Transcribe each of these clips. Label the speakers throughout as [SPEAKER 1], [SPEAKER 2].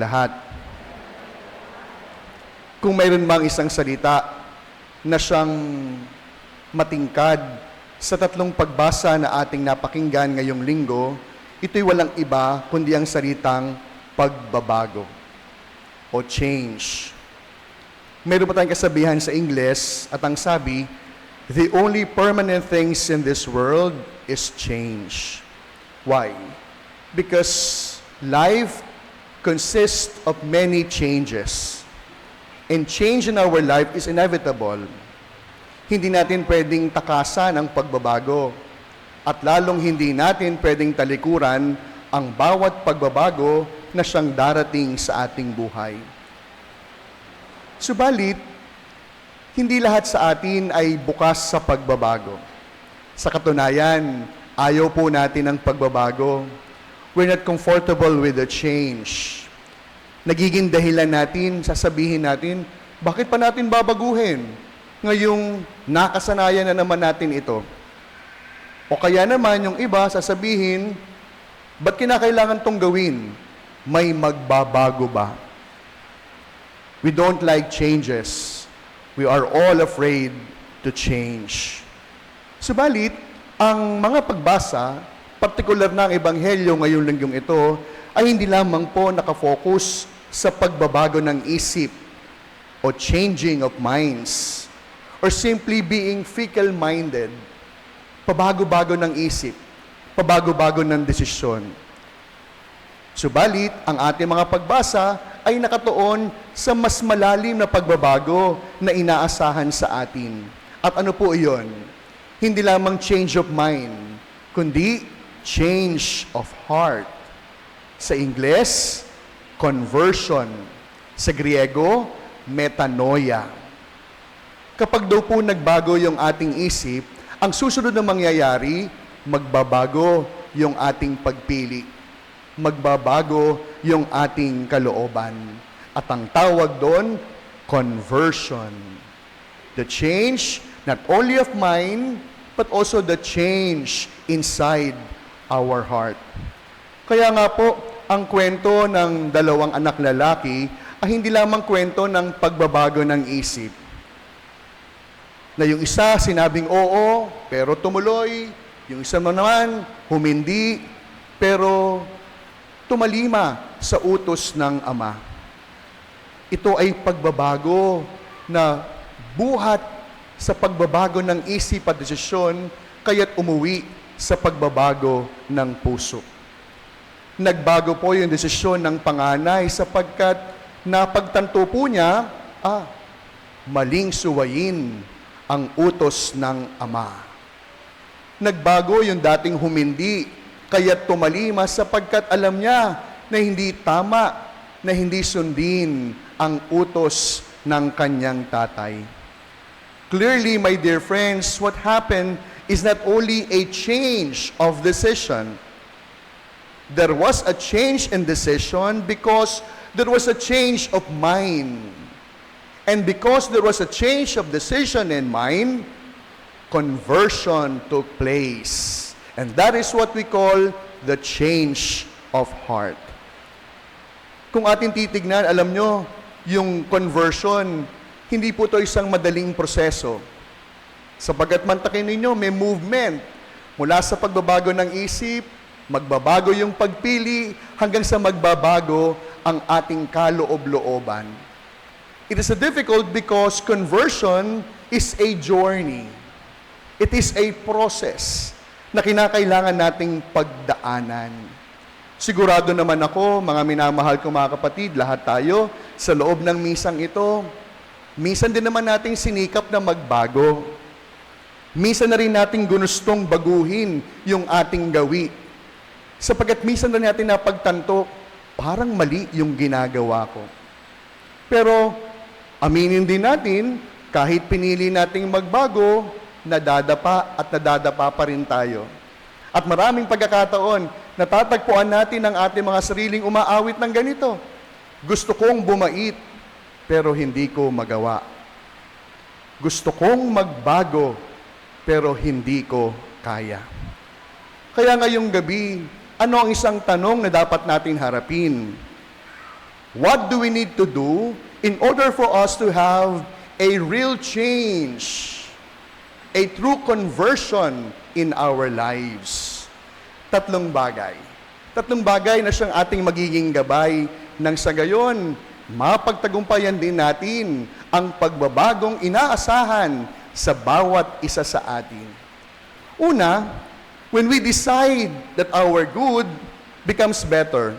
[SPEAKER 1] lahat. Kung mayroon mang isang salita na siyang matingkad sa tatlong pagbasa na ating napakinggan ngayong linggo, ito'y walang iba kundi ang salitang pagbabago o change. Mayroon pa tayong kasabihan sa Ingles at ang sabi, the only permanent things in this world is change. Why? Because life consists of many changes. And change in our life is inevitable. Hindi natin pwedeng takasan ang pagbabago. At lalong hindi natin pwedeng talikuran ang bawat pagbabago na siyang darating sa ating buhay. Subalit, hindi lahat sa atin ay bukas sa pagbabago. Sa katunayan, ayaw po natin ang pagbabago. We're not comfortable with the change. Nagiging dahilan natin, sasabihin natin, bakit pa natin babaguhin? Ngayong nakasanayan na naman natin ito. O kaya naman yung iba sasabihin, ba't kinakailangan tong gawin? May magbabago ba? We don't like changes. We are all afraid to change. Subalit, ang mga pagbasa, partikular na ang Ebanghelyo ngayong linggong ito, ay hindi lamang po nakafocus sa pagbabago ng isip o changing of minds or simply being fickle-minded, pabago-bago ng isip, pabago-bago ng desisyon. Subalit, ang ating mga pagbasa ay nakatuon sa mas malalim na pagbabago na inaasahan sa atin. At ano po iyon? Hindi lamang change of mind, kundi change of heart. Sa Ingles, conversion. Sa Griego, metanoia. Kapag daw po nagbago yung ating isip, ang susunod na mangyayari, magbabago yung ating pagpili. Magbabago yung ating kalooban. At ang tawag doon, conversion. The change, not only of mind, but also the change inside our heart. Kaya nga po, ang kwento ng dalawang anak lalaki ay hindi lamang kwento ng pagbabago ng isip. Na yung isa sinabing oo, pero tumuloy. Yung isa naman, humindi, pero tumalima sa utos ng Ama. Ito ay pagbabago na buhat sa pagbabago ng isip at desisyon, kaya't umuwi sa pagbabago ng puso. Nagbago po yung desisyon ng panganay sapagkat napagtanto po niya, maling suwayin ang utos ng Ama. Nagbago yung dating humindi, kaya't tumalima sapagkat alam niya na hindi tama, na hindi sundin ang utos ng kanyang tatay. Clearly, my dear friends, what happened is not only a change of decision. There was a change in decision because there was a change of mind. And because there was a change of decision in mind, conversion took place. And that is what we call the change of heart. Kung ating titignan, alam nyo, yung conversion, hindi po ito isang madaling proseso. Sapagkat mantakin ninyo, may movement. Mula sa pagbabago ng isip, magbabago yung pagpili, hanggang sa magbabago ang ating kaloob-looban. It is difficult because conversion is a journey. It is a process na kinakailangan nating pagdaanan. Sigurado naman ako, mga minamahal kong mga kapatid, lahat tayo, sa loob ng misang ito, minsan din naman nating sinikap na magbago. Minsan na rin nating gunustong baguhin yung ating gawi. Sapagkat minsan na natin napagtanto, parang mali yung ginagawa ko. Pero, aminin din natin, kahit pinili nating magbago, nadadapa at nadadapa pa rin tayo. At maraming pagkakataon, natatagpuan natin ang ating mga sariling umaawit ng ganito. Gusto kong bumait, pero hindi ko magawa. Gusto kong magbago, pero hindi ko kaya. Kaya ngayong gabi, ano ang isang tanong na dapat nating harapin? What do we need to do in order for us to have a real change, a true conversion in our lives? Tatlong bagay. Tatlong bagay na siyang ating magiging gabay nang sa gayon, mapagtagumpayan din natin ang pagbabagong inaasahan sa bawat isa sa atin. Una, when we decide that our good becomes better,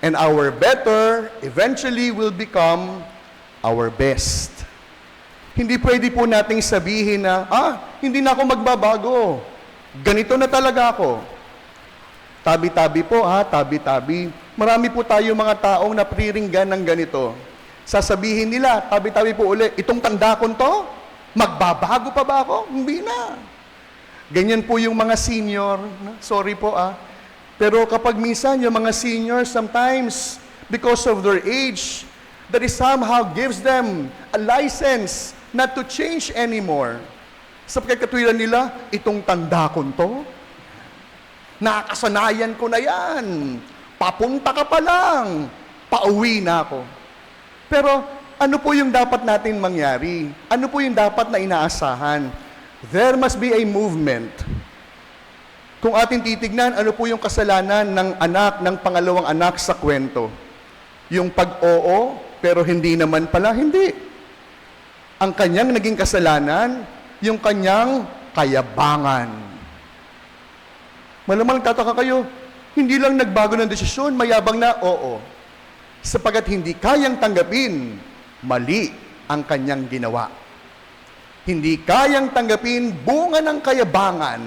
[SPEAKER 1] and our better eventually will become our best. Hindi pwede po nating sabihin na, hindi na ako magbabago. Ganito na talaga ako. Tabi-tabi po tabi-tabi. Marami po tayo mga taong napriringgan ng ganito. Sasabihin nila, tabi-tabi po uli, itong tanda ko to, magbabago pa ba ako? Hindi na. Ganyan po yung mga senior. Sorry po Pero kapag minsan yung mga seniors, sometimes, because of their age, that is somehow gives them a license not to change anymore. Sa pagkakatwiran nila, itong tanda ko to, nakasanayan ko na yan. Papunta ka pa lang, pauwi na ako. Pero ano po yung dapat natin mangyari? Ano po yung dapat na inaasahan? There must be a movement. Kung ating titignan, ano po yung kasalanan ng anak, ng pangalawang anak sa kwento? Yung pag-oo, pero hindi naman pala, hindi. Ang kanyang naging kasalanan, yung kanyang kayabangan. Malamang tataka kayo, hindi lang nagbago ng desisyon, mayabang na, oo. Sapagat hindi kayang tanggapin, mali ang kanyang ginawa. Hindi kayang tanggapin bunga ng kayabangan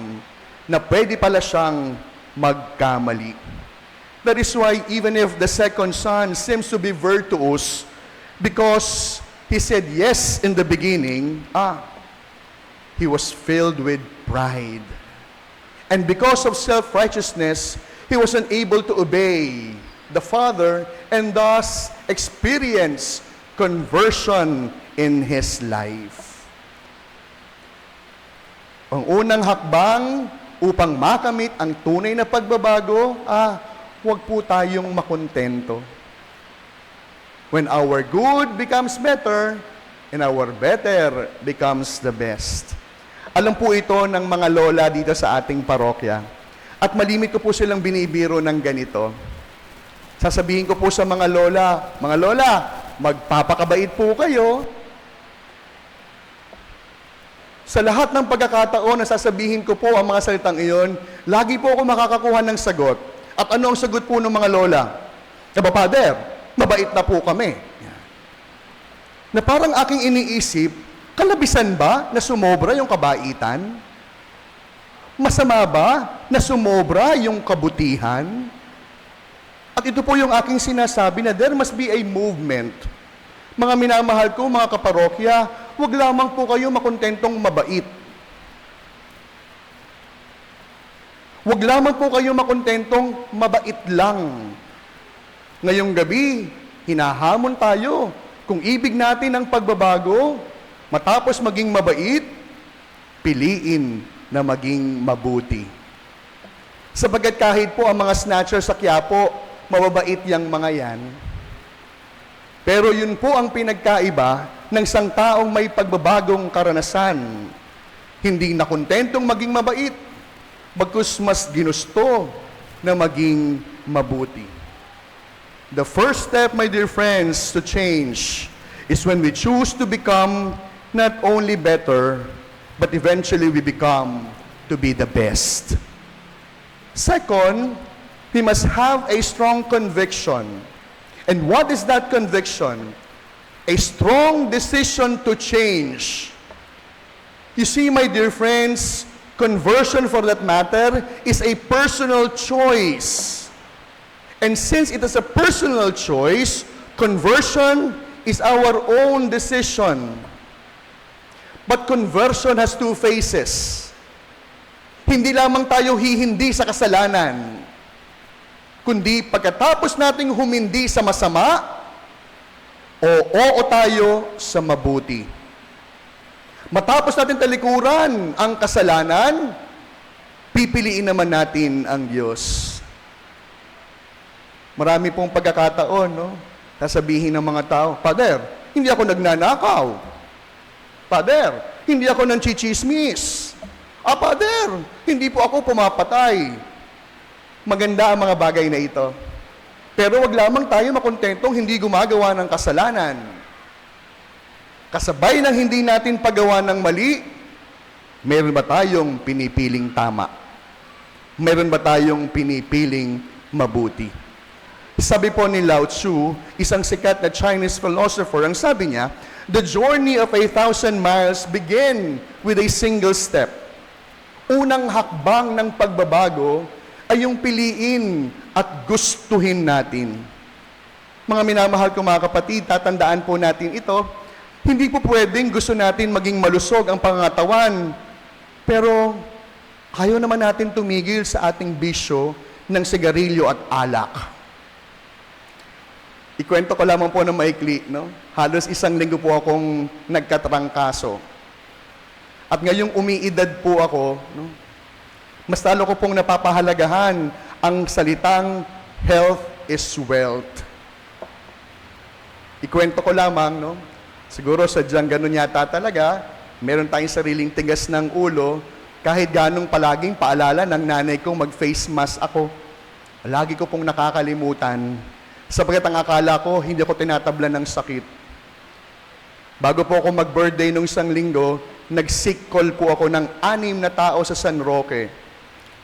[SPEAKER 1] na pwede pala siyang magkamali. That is why even if the second son seems to be virtuous, because he said yes in the beginning, he was filled with pride. And because of self-righteousness, he was unable to obey the father and thus experience conversion in his life. Ang unang hakbang upang makamit ang tunay na pagbabago, huwag po tayong makontento. When our good becomes better, and our better becomes the best. Alam po ito ng mga lola dito sa ating parokya. At malimit ko po silang binibiro ng ganito. Sasabihin ko po sa mga lola, magpapakabait po kayo. Sa lahat ng pagkakataon na sasabihin ko po ang mga salitang iyon, lagi po ako makakakuha ng sagot. At ano ang sagot po ng mga lola? Father, mabait na po kami. Na parang aking iniisip, kalabisan ba na sumobra yung kabaitan? Masama ba na sumobra yung kabutihan? At ito po yung aking sinasabi na there must be a movement. Mga minamahal ko, mga kaparokya, huwag lamang po kayo makontentong mabait. Huwag lamang po kayo makontentong mabait lang. Ngayong gabi, hinahamon tayo. Kung ibig natin ang pagbabago, matapos maging mabait, piliin na maging mabuti. Sapagkat kahit po ang mga snatcher sa Quiapo, mababait yang mga yan. Pero yun po ang pinagkaiba ng isang taong may pagbabagong karanasan. Hindi na kontentong maging mabait, bagkus mas ginusto na maging mabuti. The first step, my dear friends, to change is when we choose to become not only better, but eventually we become to be the best. Second, we must have a strong conviction. And what is that conviction? A strong decision to change. You see, my dear friends, conversion for that matter is a personal choice. And since it is a personal choice, conversion is our own decision. But conversion has two phases. Hindi lamang tayo hihindi sa kasalanan, kundi pagkatapos nating humindi sa masama, oo tayo sa mabuti. Matapos natin talikuran ang kasalanan, pipiliin naman natin ang Diyos. Marami pong pagkakataon, no? Sasabihin ng mga tao, Pader, hindi ako nagnanakaw. Pader, hindi ako nanchichismis. Pader, hindi po ako pumapatay. Maganda ang mga bagay na ito. Pero wag lamang tayo makontentong hindi gumagawa ng kasalanan. Kasabay ng hindi natin paggawa ng mali, meron ba tayong pinipiling tama? Meron ba tayong pinipiling mabuti? Sabi po ni Lao Tzu, isang sikat na Chinese philosopher, ang sabi niya, the journey of 1,000 miles begin with a single step. Unang hakbang ng pagbabago ay yung piliin at gustuhin natin. Mga minamahal ko mga kapatid, tatandaan po natin ito, hindi po pwedeng gusto natin maging malusog ang pangangatawan, pero ayaw naman natin tumigil sa ating bisyo ng sigarilyo at alak. Ikwento ko lamang po ng maikli, no? Halos 1 linggo po akong nagkatrangkaso. At ngayong umiidad po ako, no? Mas lalo ko pong napapahalagahan ang salitang health is wealth. Ikwento ko lamang, no? Siguro sadyang ganun yata talaga, meron tayong sariling tigas ng ulo, kahit ganong palaging paalala ng nanay ko mag-face mask ako. Lagi ko pong nakakalimutan, sapagkat ang akala ko, hindi ako tinatablan ng sakit. Bago po ako mag-birthday nung 1 linggo, nag-sick call po ako ng 6 na tao sa San Roque.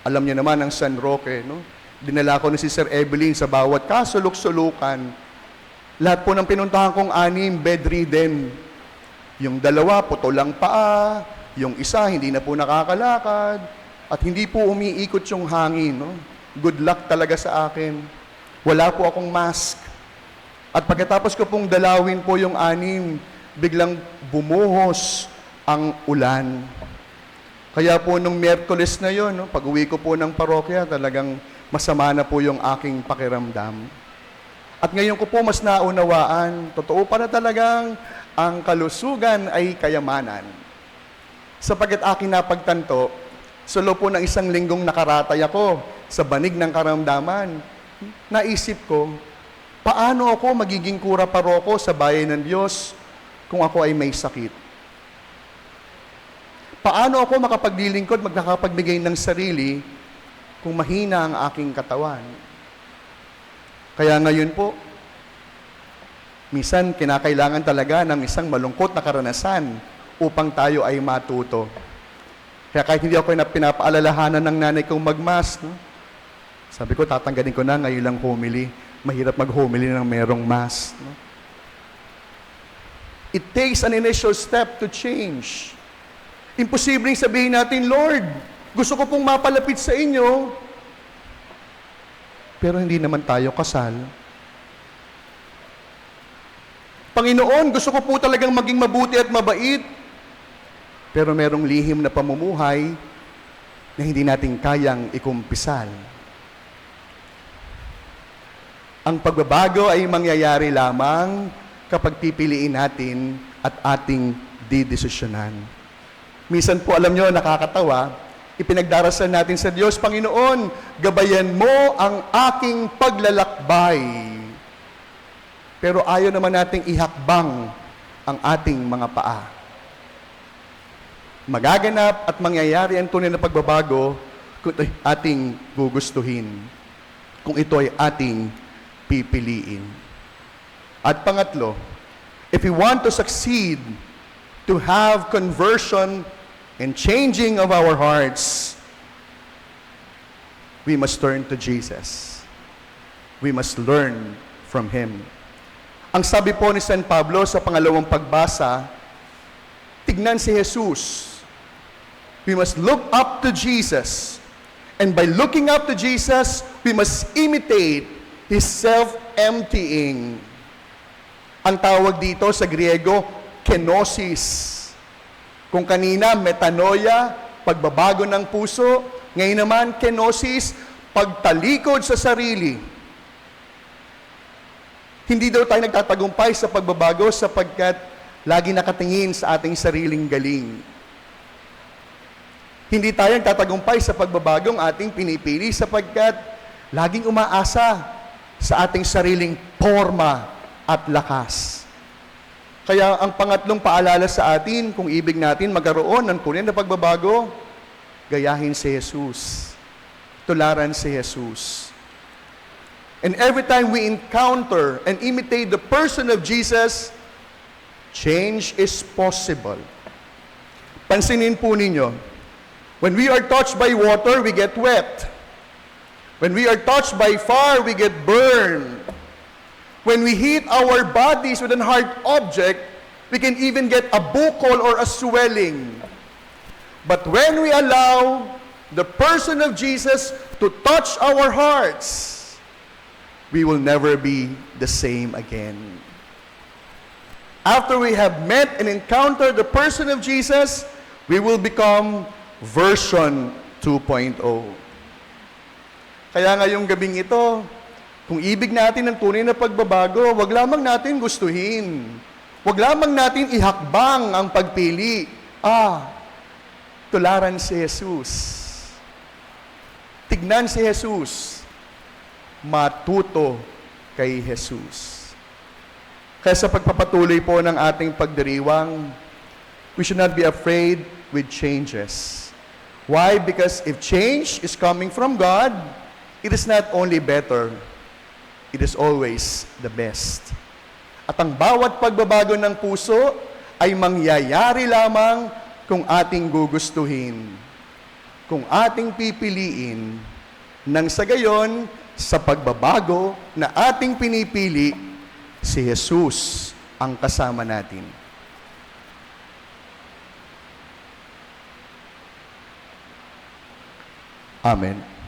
[SPEAKER 1] Alam niyo naman ang San Roque, no? Dinala ko ni si Sir Evelyn sa bawat kasulok-sulukan. Lahat po ng pinuntahan kong 6, bedridden. Yung 2, putulang paa. Yung 1, hindi na po nakakalakad. At hindi po umiikot yung hangin, no? Good luck talaga sa akin. Wala po akong mask. At pagkatapos ko pong dalawin po yung 6, biglang bumuhos ang ulan. Kaya po nung Miyerkules na yon, no, pag-uwi ko po ng parokya, talagang masama na po yung aking pakiramdam. At ngayon ko po mas naunawaan, totoo pa na talagang ang kalusugan ay kayamanan. Sapagkat aking napagtanto, sa loob po ng 1 linggong nakaratay ako sa banig ng karamdaman, naisip ko, paano ako magiging kura paroko sa bayan ng Diyos kung ako ay may sakit? Paano ako makapaglilingkod, magkakapagbigay ng sarili kung mahina ang aking katawan? Kaya ngayon po, minsan kinakailangan talaga ng isang malungkot na karanasan upang tayo ay matuto. Kaya kahit hindi ako pinapaalalahanan ng nanay kong mag-mask, no? Sabi ko, tatanggalin ko na ngayon lang homily. Mahirap mag-homily ng merong mask. No? It takes an initial step to change. Imposibleng sabihin natin, Lord, gusto ko pong mapalapit sa inyo, pero hindi naman tayo kasal. Panginoon, gusto ko po talagang maging mabuti at mabait, pero merong lihim na pamumuhay na hindi natin kayang ikumpisal. Ang pagbabago ay mangyayari lamang kapag pipiliin natin at ating didesisyonan. Minsan po, alam nyo, nakakatawa, ipinagdarasal natin sa Diyos, Panginoon, gabayan mo ang aking paglalakbay. Pero ayaw naman nating ihakbang ang ating mga paa. Magaganap at mangyayari ang tunay na pagbabago kung ito ay ating gugustuhin, kung ito ay ating pipiliin. At pangatlo, if we want to succeed, to have conversion and changing of our hearts, we must turn to Jesus. We must learn from Him. Ang sabi po ni San Pablo sa pangalawang pagbasa, tignan si Jesus. We must look up to Jesus. And by looking up to Jesus, we must imitate His self-emptying. Ang tawag dito sa Griego, kenosis. Kung kanina, metanoia, pagbabago ng puso, ngayon naman, kenosis, pagtalikod sa sarili. Hindi daw tayo nagtatagumpay sa pagbabago sapagkat lagi nakatingin sa ating sariling galing. Hindi tayo nagtatagumpay sa pagbabagong ating pinipili sapagkat laging umaasa sa ating sariling forma at lakas. Kaya ang pangatlong paalala sa atin, kung ibig natin magkaroon ng tunay na pagbabago, gayahin si Jesus. Tularan si Jesus. And every time we encounter and imitate the person of Jesus, change is possible. Pansinin po ninyo, when we are touched by water, we get wet. When we are touched by fire, we get burned. When we hit our bodies with an hard object, we can even get a buckle or a swelling. But when we allow the person of Jesus to touch our hearts, we will never be the same again. After we have met and encountered the person of Jesus, we will become version 2.0. Kaya ngayong gabing ito, kung ibig natin ng tunay na pagbabago, wag lamang natin gustuhin. Wag lamang natin ihakbang ang pagpili. Tularan si Jesus. Tignan si Jesus. Matuto kay Jesus. Kaya sa pagpapatuloy po ng ating pagdiriwang, we should not be afraid with changes. Why? Because if change is coming from God, it is not only better, it is always the best. At ang bawat pagbabago ng puso ay mangyayari lamang kung ating gugustuhin, kung ating pipiliin, nang sa gayon, sa pagbabago na ating pinipili, si Jesus ang kasama natin. Amen.